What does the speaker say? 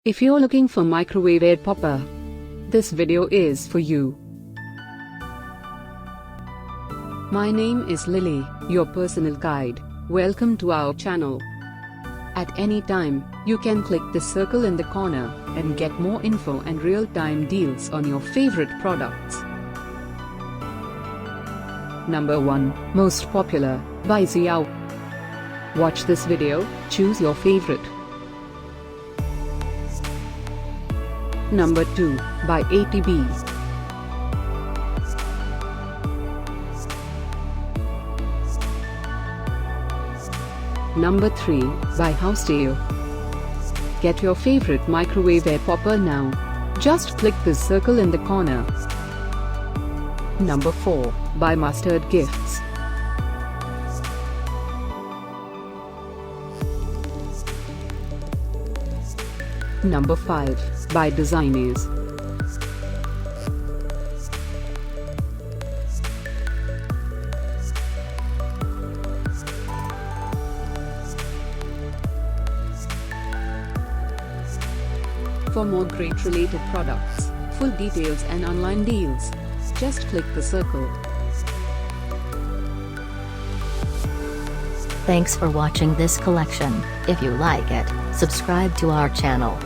If you're looking for microwave air popper, this video is for you. My name is Lily, your personal guide. Welcome to our channel. At any time, you can click the circle in the corner and get more info and real-time deals on your favorite products. Number 1, Most Popular, by Ziaon. Watch this video, choose your favorite. Number 2, by ATB. Number 3, by Hausstil. Get your favorite microwave air popper now. Just click the circle in the corner. Number 4, by Mustard Gifts. Number 5, by DESIGNEEZ. For more great related products, full details and online deals, just click the circle. Thanks for watching this collection. If you like it, subscribe to our channel.